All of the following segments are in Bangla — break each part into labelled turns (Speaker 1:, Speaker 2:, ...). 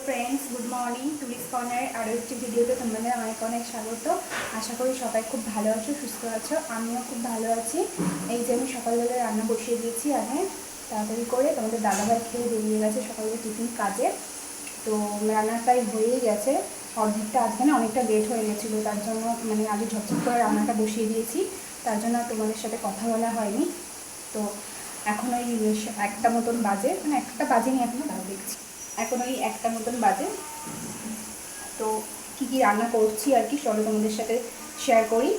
Speaker 1: फ्रेंड्स गुड मर्निंग टुलिस कॉर्नार और एक भिडियोते तुम्हारे अनेक अनेक स्वागत। आशा करी सबाई खूब भालो आछो सुस्थ आछो आमिও खूब भालो आछि। এই যে আমি সকালবেলা রান্না বসিয়ে দিয়েছি আগে তাড়াতাড়ি করে তোমাদের দাদাভাই খেয়ে বেরিয়ে গেছে সকালে টিফিন কাজে। তো রান্নার প্রায় হয়েই গেছে অর্ধেকটা আজকে না অনেকটা লেট হয়ে গেছিলো তার জন্য মানে আগে ঝটঝট করে রান্নাটা বসিয়ে দিয়েছি তার জন্য তোমাদের সাথে কথা বলা হয়নি। তো এখন ওই একটা মতন বাজে মানে একটা বাজেনি এখনো তাও দেখছি এখন ওই একটা মতন বাজে। তো কী কী রান্না করছি আর কি চলো তোমাদের সাথে শেয়ার করি।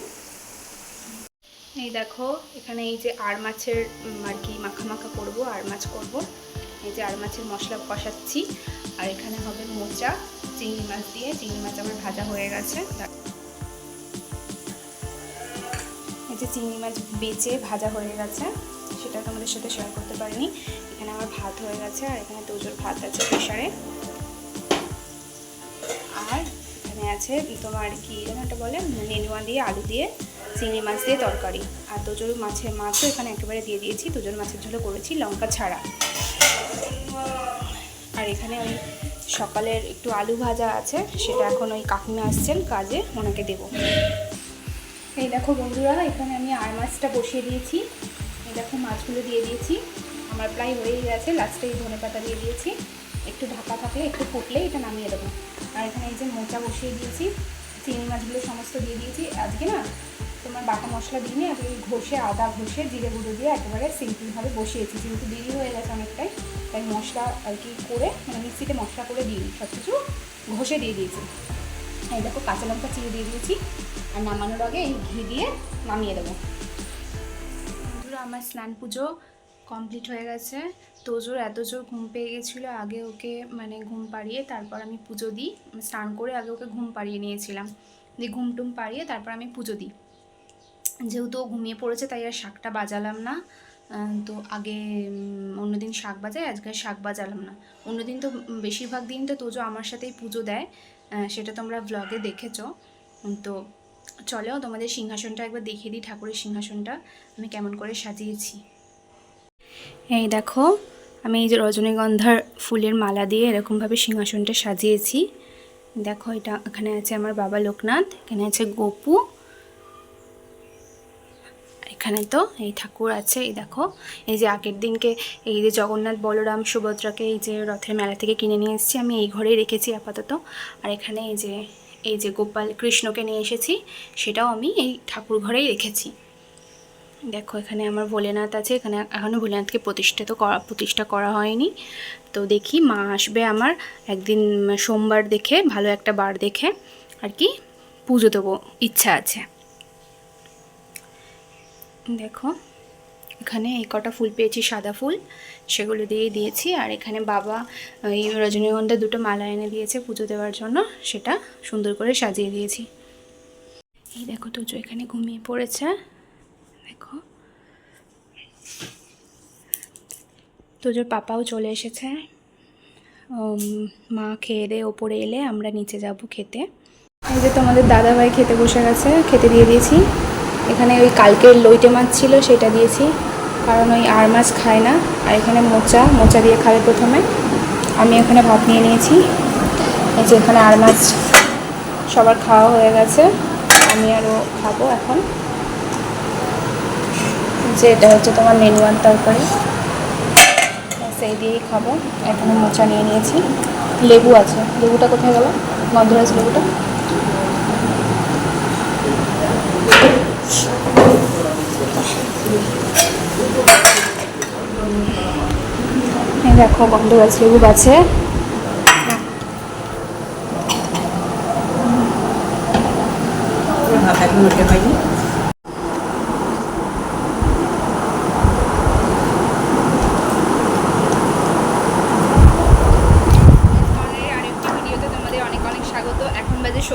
Speaker 1: এই দেখো এখানে এই যে আর মাছের আর কি মাখা মাখা করবো আর মাছ করবো। এই যে আর মাছের মশলা কষাচ্ছি আর এখানে হবে মোচা চিংড়ি মাছ দিয়ে। চিংড়ি মাছ আমার ভাজা হয়ে গেছে। এই যে চিংড়ি মাছ বেচে ভাজা হয়ে গেছে সেটা তোমাদের সাথে শেয়ার করতে পারিনি। এখানে আমার ভাত হয়ে গেছে আর এখানে দুজোর ভাত আছে প্রেশারে। আর এখানে আছে তোমার কি এটা বলে নেনুয়া দিয়ে আলু দিয়ে চিংড়ি মাছ দিয়ে তরকারি। আর দুজোর মাছও এখানে একেবারে দিয়ে দিয়েছি। দুজোর মাছের ঝোলও করেছি লঙ্কা ছাড়া। আর এখানে ওই সকালের একটু আলু ভাজা আছে সেটা এখন ওই কাকিমা আসছেন কাজে ওনাকে দেবো। এই দেখো বন্ধুরা এখানে আমি আর মাছটা বসিয়ে দিয়েছি। এই দেখো মাছগুলো দিয়ে দিয়েছি আমার প্রায় হয়েই গেছে। লাস্টে এই ধনেপাতা দিয়ে দিয়েছি একটু ঢাকা থাকলে একটু ফুটলে এটা নামিয়ে দেবো। আর এখানে এই যে মোচা বসিয়ে দিয়েছি চিংড়ি মাছগুলো সমস্ত দিয়ে দিয়েছি। আজকে না তোমার বাটা মশলা দিইনি আজকে ঘষে আদা ঘষে জিরে গুঁড়ো দিয়ে একেবারে সিম্পলভাবে বসিয়েছি যেহেতু দেরি হয়ে গেছে অনেকটাই তাই মশলা আর কি করে মানে মিক্সিতে মশলা করে দিইনি সব কিছু ঘষে দিয়ে দিয়েছি। এই দেখো কাঁচা লঙ্কা চিড়ে দিয়ে দিয়েছি আর নামানোর আগে এই ঘি দিয়ে নামিয়ে দেবো। বন্ধুরা আমার স্নান পুজো কমপ্লিট হয়ে গেছে। তোজোর এত জোর ঘুম পেয়ে গেছিলো আগে ওকে মানে ঘুম পাড়িয়ে তারপর আমি পুজো দিই। স্নান করে আগে ওকে ঘুম পাড়িয়ে নিয়েছিলাম দিয়ে ঘুম টুম পাড়িয়ে তারপর আমি পুজো দিই। যেহেতু ও ঘুমিয়ে পড়েছে তাই আর শাকটা বাজালাম না। তো আগে অন্যদিন শাক বাজাই আজকে শাক বাজালাম না। অন্যদিন তো বেশিরভাগ দিন তো তোজো আমার সাথেই পুজো দেয় সেটা তোমরা ব্লগে দেখেছো। তো চলো তোমাদের সিংহাসনটা একবার দেখিয়ে দিই ঠাকুরের সিংহাসনটা আমি কেমন করে সাজিয়েছি। এই দেখো আমি এই যে রজনীগন্ধার ফুলের মালা দিয়ে এরকমভাবে সিংহাসনটা সাজিয়েছি। দেখো এটা এখানে আছে আমার বাবা লোকনাথ, এখানে আছে গোপু, এখানে তো এই ঠাকুর আছে। এই দেখো এই যে আগের দিনকে এই যে জগন্নাথ বলরাম সুভদ্রাকে এই যে রথের মেলা থেকে কিনে নিয়ে এসেছি আমি এই ঘরেই রেখেছি আপাতত। আর এখানে এই যে গোপাল কৃষ্ণকে নিয়ে এসেছি সেটাও আমি এই ঠাকুর ঘরেই রেখেছি। দেখো এখানে আমার ভোলেনাথ আছে। এখানে এখনও ভোলেনাথকে প্রতিষ্ঠা করা হয়নি। তো দেখি মা আসবে আমার একদিন সোমবার দেখে ভালো একটা বার দেখে আর কি পুজো দেবো ইচ্ছা আছে। দেখো এখানে এই কটা ফুল পেয়েছি সাদা ফুল সেগুলো দিয়ে দিয়েছি। আর এখানে বাবা এই রজনীগন্ধা দুটো মালা এনে দিয়েছে পুজো দেওয়ার জন্য সেটা সুন্দর করে সাজিয়ে দিয়েছি। এই দেখো তোজো এখানে ঘুমিয়ে পড়েছে। দেখো তোজোর পাপাও চলে এসেছে। মা খেয়ে দিয়ে ওপরে এলে আমরা নিচে যাব খেতে। এই যে তোমাদের দাদাভাই খেতে বসে গেছে খেতে দিয়ে দিয়েছি। এখানে ওই কালকের লইটে মাছ ছিল সেটা দিয়েছি কারণ ওই আর মাছ খায় না। আর এখানে মোচা দিয়ে খাবে প্রথমে। আমি এখানে ভাত নিয়ে নিয়েছি। এই যে এখানে আর মাছ সবার খাওয়া হয়ে গেছে আমি আরও খাবো এখন। যে এটা হচ্ছে তোমার নেনুয়ার তরকারি সেই দিয়েই খাবো। এখানে মোচা নিয়ে নিয়েছি লেবু আছে। লেবুটা কোথায় গেল গন্ধরাজ লেবুটা। দেখো গন্ধরাজ লেবু গাছে।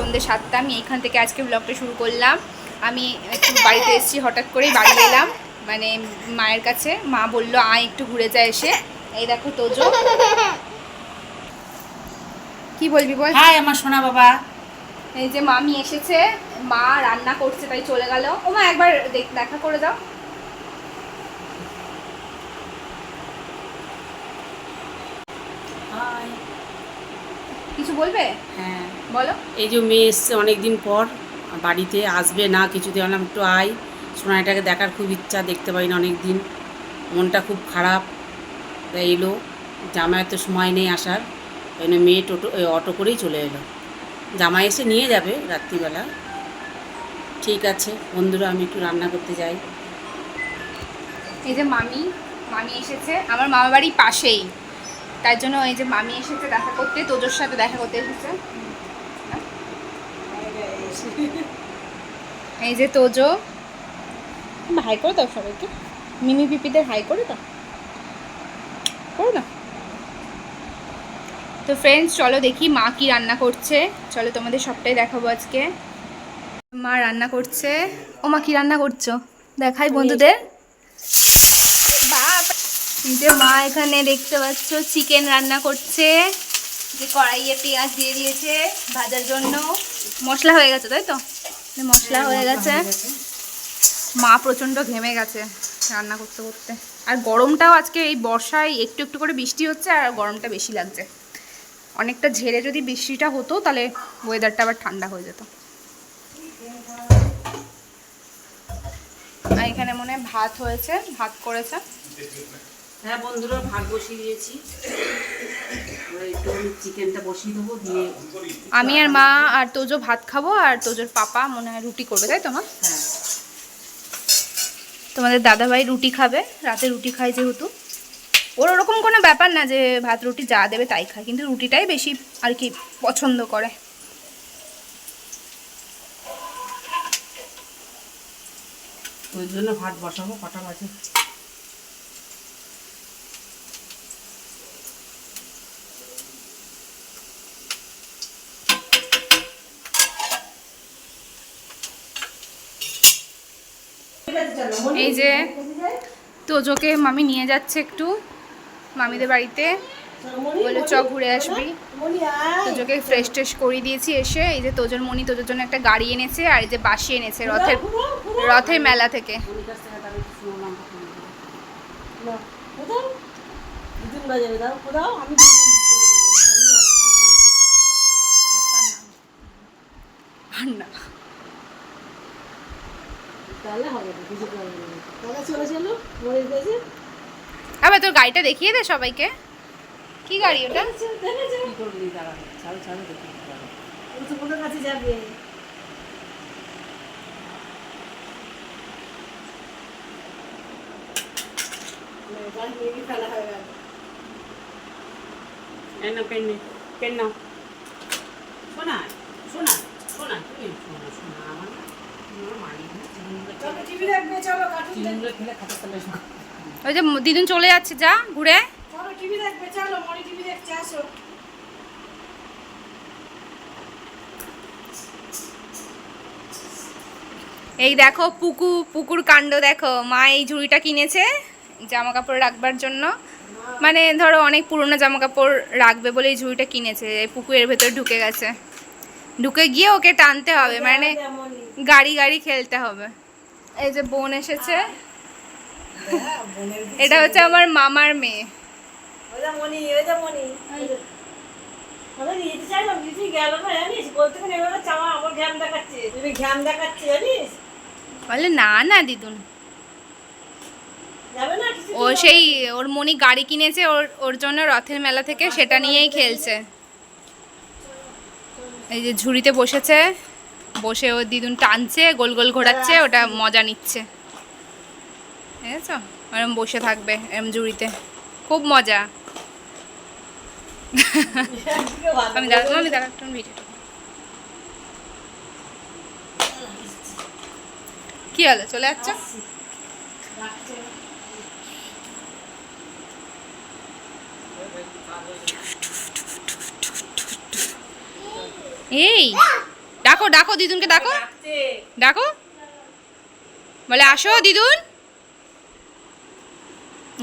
Speaker 1: সন্ধ্যে 7টা আমি এইখান থেকে আজকে ব্লগটা শুরু করলাম। আমি একটু বাড়িতে এসেছি হঠাৎ করেই বাড়ি এলাম মানে মায়ের কাছে। মা বললো আয় একটু ঘুরে যায় এসে। এই দেখো তোজো কি বলবি বল।
Speaker 2: হাই আমার সোনা বাবা।
Speaker 1: এই যে মামি এসেছে মা রান্না করছে তাই চলে গেল। ও মা একবার দেখা করে দাও। কিছু বলবে?
Speaker 2: হ্যাঁ
Speaker 1: বলো।
Speaker 2: এই যে মেয়ে এসছে অনেকদিন পর বাড়িতে, আসবে না কিছুতে, বললাম একটু আয়, সোনাইটাকে দেখার খুব ইচ্ছা, দেখতে পাই না অনেক দিন, মনটা খুব খারাপ। তাই এলো, জামাইয়ের তো সময় নেই আসার, ওই জন্য মেয়ে অটো করেই চলে এলো। জামাই এসে নিয়ে যাবে রাত্রিবেলা। ঠিক আছে বন্ধুরা, আমি একটু রান্না করতে যাই।
Speaker 1: এই যে মামি, মামি এসেছে আমার মামা বাড়ির পাশেই, তার জন্য এই যে মামি এসেছে দেখা করতে, তোজোর সাথে দেখা করতে এসেছে। এই যে তোজো, হাই করে দাও সবাইকে, মিমি পিপিদের হাই করে দাও, করো না। তো ফ্রেন্ডস চলো দেখি মা কি রান্না করছে, চলো তোমাদের সবটাই দেখাবো আজকে। মা রান্না করছে। ও মা কি রান্না করছো দেখাই বন্ধুদের। এই যে মা এখানে দেখতে পাচ্ছ চিকেন রান্না করছে, যে কড়াইয়ে পেঁয়াজ দিয়ে দিয়েছে ভাজার জন্য, মশলা হয়ে গেছে তাই তো, মশলা হয়ে গেছে। মা প্রচণ্ড ঘেমে গেছে রান্না করতে করতে, আর গরমটাও আজকে এই বর্ষায় একটু একটু করে বৃষ্টি হচ্ছে আর গরমটা বেশি লাগছে। অনেকটা ঝেড়ে যদি বৃষ্টিটা হতো তাহলে ওয়েদারটা আবার ঠান্ডা হয়ে যেত। আর এখানে মনে হয় ভাত হয়েছে, ভাত করেছে।
Speaker 2: হ্যাঁ বন্ধুরা, ভাত বসিয়ে দিয়েছি, একটু চিকেনটা বসিয়ে দেবো দিয়ে।
Speaker 1: আমি আর মা আর তোজো ভাত খাবো, আর তোজোর পাপা মনে হয় রুটি করবে তাই তো মা?
Speaker 2: হ্যাঁ।
Speaker 1: তোমাদের দাদাভাই রুটি খাবে, রাতে রুটি খায় যেহেতু, ওর ওরকম কোনো ব্যাপার না যে ভাত রুটি যা দেবে তাই খায়, কিন্তু রুটিটাই বেশি আর কি পছন্দ করে।
Speaker 2: ওই জন্য ভাত বসাবো, কটা বাজে।
Speaker 1: এই যে তোজোকে মামি নিয়ে যাচ্ছে একটু মামিদের বাড়িতে, বলে চ ঘুরে আসবি। তোজোকে ফ্রেশ ট্রেশ করিয়ে দিয়েছি এসে। এই যে তোজোর মনি তোজোর জন্য একটা গাড়ি এনেছে, আর এই যে বাসি এনেছে রথের মেলা থেকে। না আবার তোর গাড়িটা দেখিয়ে দে সবাইকে, কি গাড়ি ওটা?
Speaker 2: পেন নাও, শোনা শোনা শোনা, তুমি শোনা শোনা আমার
Speaker 1: ওই যে দিদুন চলে যাচ্ছে, যা ঘুরে। এই দেখো পুকুর কাণ্ড দেখো, মা এই ঝুড়িটা কিনেছে জামা কাপড় রাখবার জন্য, মানে ধরো অনেক পুরনো জামা কাপড় রাখবে বলে এই ঝুড়িটা কিনেছে। এই পুকুরের ভেতর ঢুকে গেছে, ঢুকে গিয়ে ওকে টানতে হবে, মানে গাড়ি গাড়ি খেলতে হবে। এই যে বোন এসেছে, এটা হচ্ছে আমার মামার মেয়ে। বলে না না দিদুন, ও সেই ওর মনি গাড়ি কিনেছে ওর জন্য রথের মেলা থেকে, সেটা নিয়েই খেলছে। এই যে ঝুড়িতে বসেছে, বসে ও দিদুন টানছে, গোল গোল ঘোরাচ্ছে, ওটা মজা নিচ্ছে। বুঝেছ, এরম বসে থাকবে এরম ঝুড়িতে, খুব মজা। আমি দেখা একটা ভিডিও। কি হলো, চলে যাচ্ছ? এই ডাকো ডাকো দিদুনকে, ডাকো ডাকো, বলে আসো দিদুন,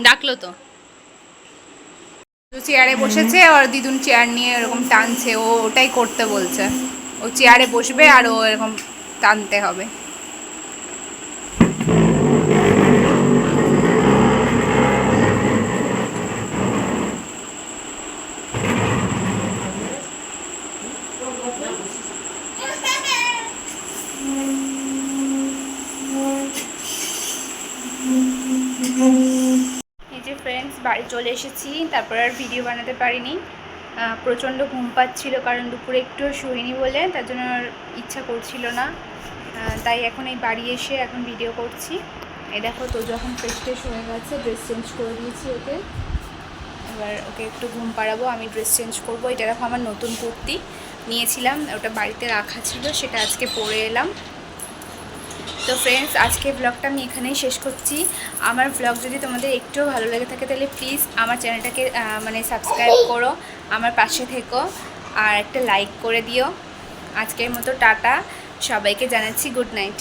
Speaker 1: ডাকলো তো। চেয়ারে বসেছে, আর দিদুন চেয়ার নিয়ে এরকম টানছে, ও ওটাই করতে বলছে, ও চেয়ারে বসবে আর ও এরকম টানতে হবে। বাড়ি চলে এসেছি, তারপর আর ভিডিও বানাতে পারিনি। প্রচণ্ড ঘুম পাচ্ছিল, কারণ দুপুরে একটু শুইনি বলে, তার জন্য আর ইচ্ছা করছিল না। তাই এখন এই বাড়ি এসে এখন ভিডিও করছি। এই দেখো তো যখন ফ্রেশ ট্রেশ হয়ে গেছে, ড্রেস চেঞ্জ করে দিয়েছি ওকে। এবার ওকে একটু ঘুম পাড়াবো, আমি ড্রেস চেঞ্জ করবো। এটা দেখো আমার নতুন কুর্তি নিয়েছিলাম, ওটা বাড়িতে রাখা ছিল, সেটা আজকে পরে এলাম। তো ফ্রেন্ডস, আজকে ব্লগটা আমি এখানেই শেষ করছি। আমার ব্লগ যদি তোমাদের একটুও ভালো লেগে থাকে তাহলে প্লিজ আমার চ্যানেলটাকে সাবস্ক্রাইব করো, আমার পাশে থেকো, আর একটা লাইক করে দিও। আজকের মতো টাটা, সবাইকে জানাচ্ছি গুড নাইট।